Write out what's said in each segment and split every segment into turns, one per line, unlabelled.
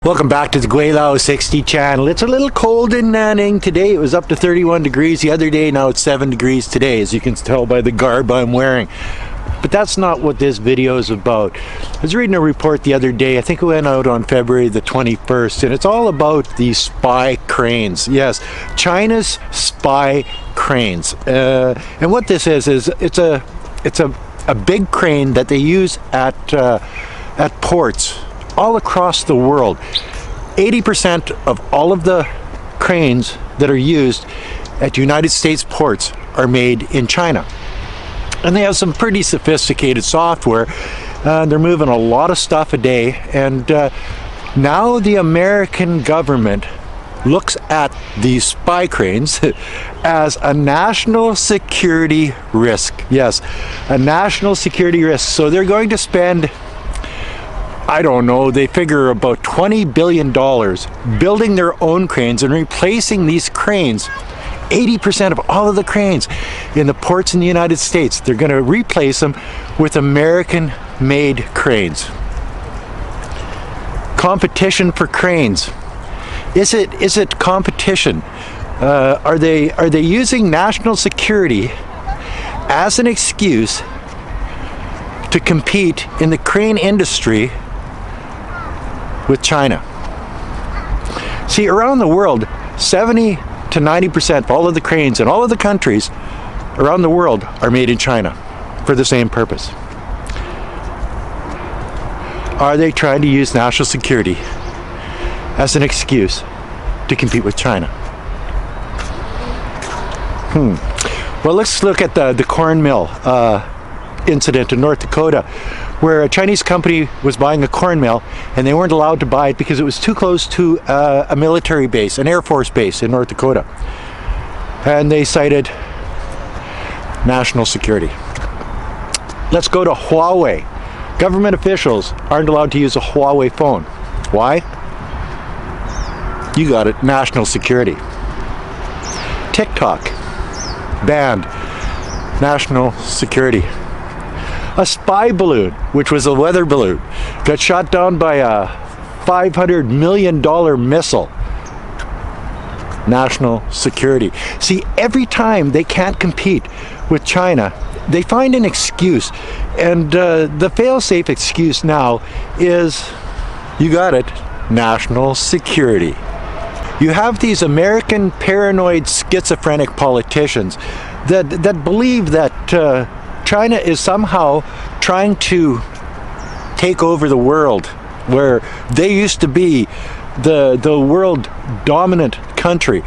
Welcome back to the Gweilo 60 channel. It's a little cold in Nanning today. It was up to 31 degrees the other day. Now it's 7 degrees today, as you can tell by the garb I'm wearing. But that's not what this video is about. I was reading a report the other day. I think it went out on February the 21st, and it's all about these spy cranes. Yes, China's spy cranes. And what this is it's a big crane that they use at ports all across the world. 80% of all of the cranes that are used at United States ports are made in China. And they have some pretty sophisticated software. They're moving a lot of stuff a day. And now the American government looks at these spy cranes as a national security risk. Yes, a national security risk. So they're going to spend, I don't know, they figure about $20 billion building their own cranes and replacing these cranes. 80% of all of the cranes in the ports in the United States, they're going to replace them with American-made cranes. Competition for cranes. Is it competition? Are they using national security as an excuse to compete in the crane industry with China? See, around the world, 70 to 90% of all of the cranes in all of the countries around the world are made in China for the same purpose. Are they trying to use national security as an excuse to compete with China? Well, let's look at the corn mill incident in North Dakota, where a Chinese company was buying a corn mill and they weren't allowed to buy it because it was too close to a military base, an Air Force base in North Dakota. And they cited national security. Let's go to Huawei. Government officials aren't allowed to use a Huawei phone. Why? You got it, national security. TikTok, banned, national security. A spy balloon, which was a weather balloon, got shot down by a $500 million missile. National security. See, every time they can't compete with China, they find an excuse. And the fail-safe excuse now is, you got it, national security. You have these American paranoid schizophrenic politicians that believe that China is somehow trying to take over the world, where they used to be the world dominant country,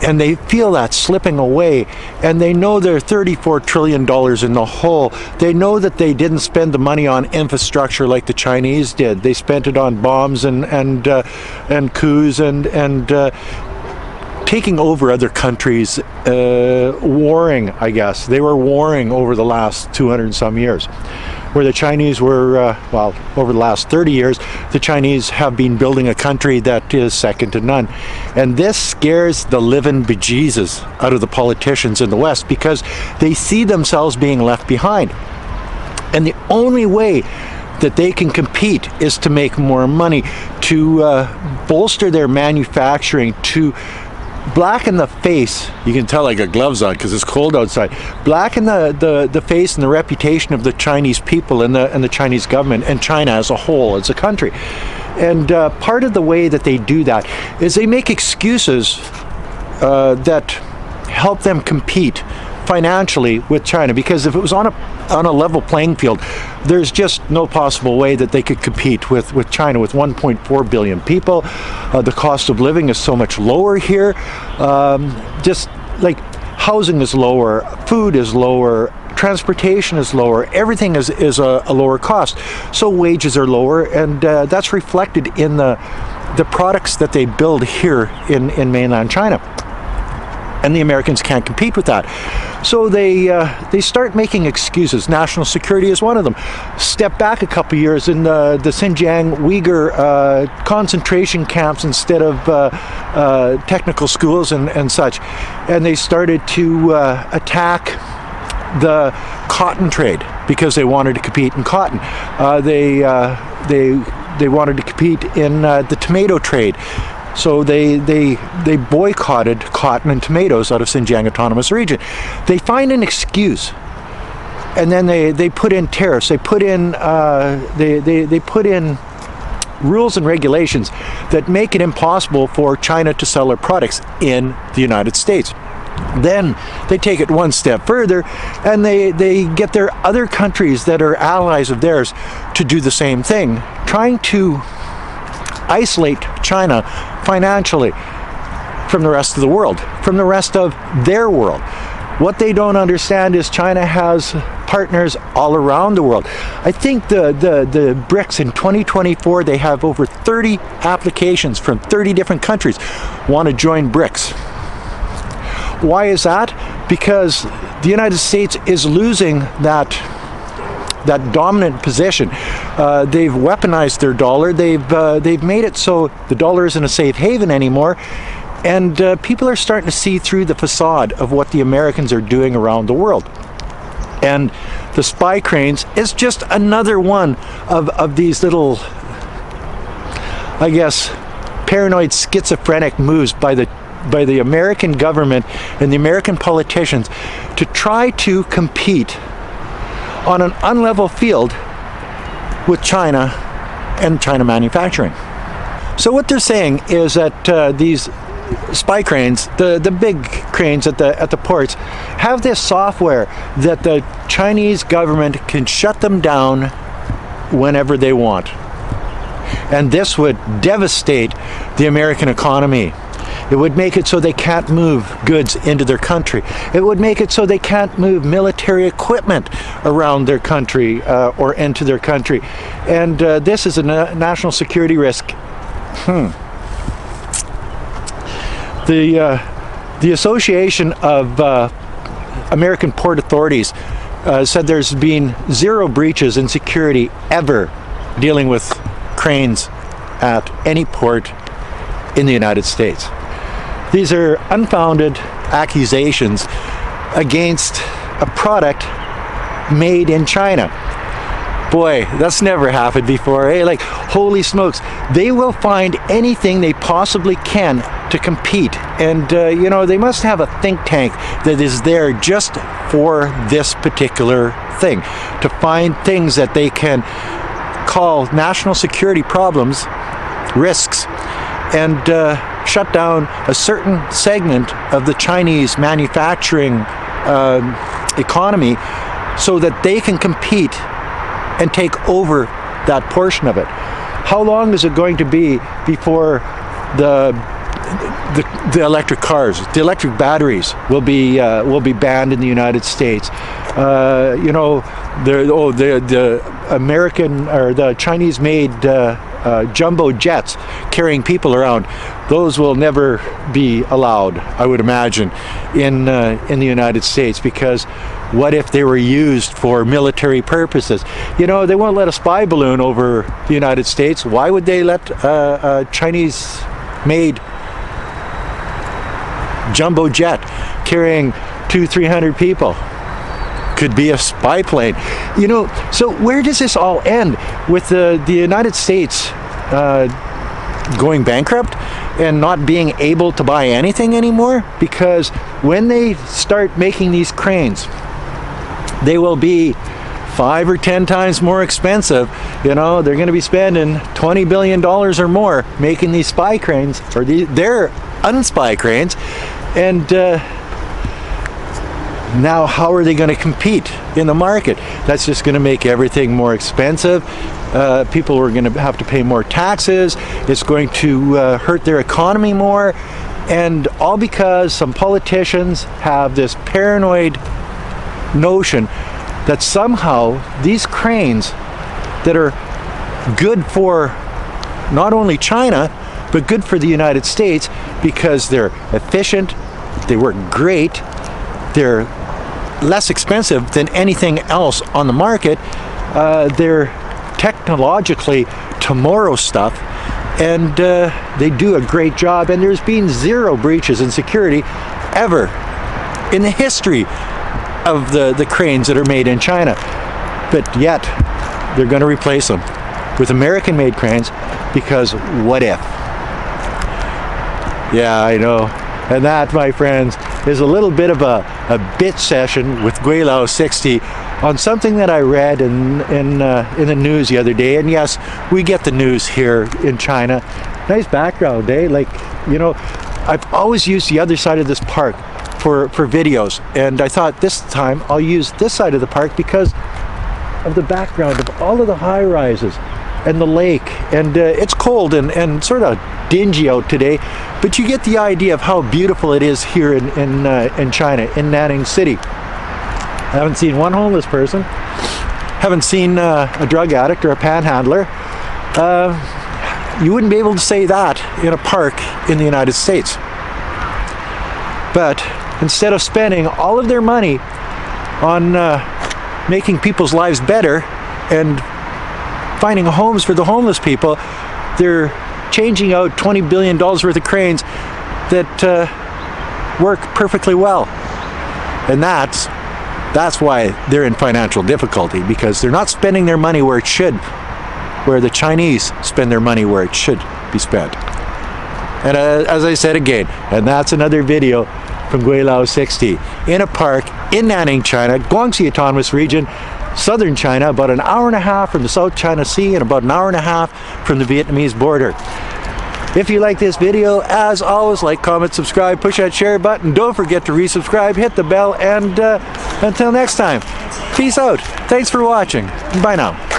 and they feel that slipping away, and they know they're $34 trillion in the hole. They know that they didn't spend the money on infrastructure like the Chinese did. They spent it on bombs and coups and taking over other countries, warring, I guess. They were warring over the last 200 and some years. Where the Chinese were, well, over the last 30 years, the Chinese have been building a country that is second to none. And this scares the living bejesus out of the politicians in the West, because they see themselves being left behind. And the only way that they can compete is to make more money, to bolster their manufacturing, to blacken the face. You can tell I got gloves on because it's cold outside. Blacken the face and the reputation of the Chinese people and the Chinese government and China as a whole, as a country. And part of the way that they do that is they make excuses that help them compete financially with China, because if it was on a level playing field, there's just no possible way that they could compete with China. With 1.4 billion people, the cost of living is so much lower here. Just like housing is lower, food is lower, transportation is lower, everything is a lower cost. So wages are lower, and that's reflected in the products that they build here in mainland China. And the Americans can't compete with that. So they start making excuses. National security is one of them. Step back a couple years in the Xinjiang Uyghur concentration camps instead of technical schools and such. And they started to attack the cotton trade because they wanted to compete in cotton. They they wanted to compete in the tomato trade. So they boycotted cotton and tomatoes out of Xinjiang Autonomous Region. They find an excuse, and then they put in tariffs. They put in they put in rules and regulations that make it impossible for China to sell their products in the United States. Then they take it one step further, and they get their other countries that are allies of theirs to do the same thing, trying to isolate China financially from the rest of the world, from the rest of their world. What they don't understand is China has partners all around the world. I think the BRICS in 2024, they have over 30 applications from 30 different countries want to join BRICS. Why is that? Because the United States is losing that dominant position. They've weaponized their dollar. They've made it so the dollar isn't a safe haven anymore. And people are starting to see through the facade of what the Americans are doing around the world. And the spy cranes is just another one of these little, I guess, paranoid schizophrenic moves by the American government and the American politicians to try to compete on an unlevel field with China and China manufacturing. So what they're saying is that these spy cranes, the big cranes at the ports, have this software that the Chinese government can shut them down whenever they want. And this would devastate the American economy. It would make it so they can't move goods into their country. It would make it so they can't move military equipment around their country or into their country. And this is a national security risk. The Association of American Port Authorities said there's been 0 breaches in security ever dealing with cranes at any port in the United States. These are unfounded accusations against a product made in China. Boy, that's never happened before, eh? Like, holy smokes, they will find anything they possibly can to compete. And, you know, they must have a think tank that is there just for this particular thing, to find things that they can call national security problems, risks, and shut down a certain segment of the Chinese manufacturing economy so that they can compete and take over that portion of it. How long is it going to be before the electric cars, the electric batteries will be banned in the United States? You know, the American or the Chinese-made jumbo jets carrying people around, those will never be allowed, I would imagine, in the United States, because what if they were used for military purposes? You know, they won't let a spy balloon over the United States. Why would they let a Chinese-made jumbo jet carrying 200-300 people? Could be a spy plane. You know, so where does this all end? With the United States going bankrupt and not being able to buy anything anymore? Because when they start making these cranes, they will be 5 or 10 times more expensive. You know, they're going to be spending $20 billion or more making these spy cranes, or their unspy cranes. And now how are they going to compete in the market? That's just going to make everything more expensive. People are going to have to pay more taxes. It's going to hurt their economy more. And all because some politicians have this paranoid notion that somehow these cranes that are good for not only China, but good for the United States, because they're efficient, they work great, they're less expensive than anything else on the market, they're technologically tomorrow stuff, and they do a great job. And there's been 0 breaches in security ever in the history of the cranes that are made in China, but yet they're going to replace them. with American-made cranes, because what if? Yeah, I know. And that, my friends, is a little bit of a bit session with Gweilo 60 on something that I read in the news the other day. And yes, we get the news here in China. Nice background, eh? Like, you know, I've always used the other side of this park for videos, and I thought this time I'll use this side of the park because of the background of all of the high rises and the lake, and it's cold and sort of dingy out today, but you get the idea of how beautiful it is here in China, in Nanning City. I haven't seen one homeless person, haven't seen a drug addict or a panhandler. You wouldn't be able to say that in a park in the United States. But instead of spending all of their money on making people's lives better and finding homes for the homeless people, they're changing out $20 billion worth of cranes that work perfectly well. And that's why they're in financial difficulty, because they're not spending their money where it should, where the Chinese spend their money where it should be spent. And as I said again, and that's another video from Gweilo 60 in a park in Nanning, China, Guangxi Autonomous Region, southern China, about an hour and a half from the South China Sea and about an hour and a half from the Vietnamese border. If you like this video, as always, like, comment, subscribe, push that share button. Don't forget to resubscribe, hit the bell, and until next time, peace out. Thanks for watching. Bye now.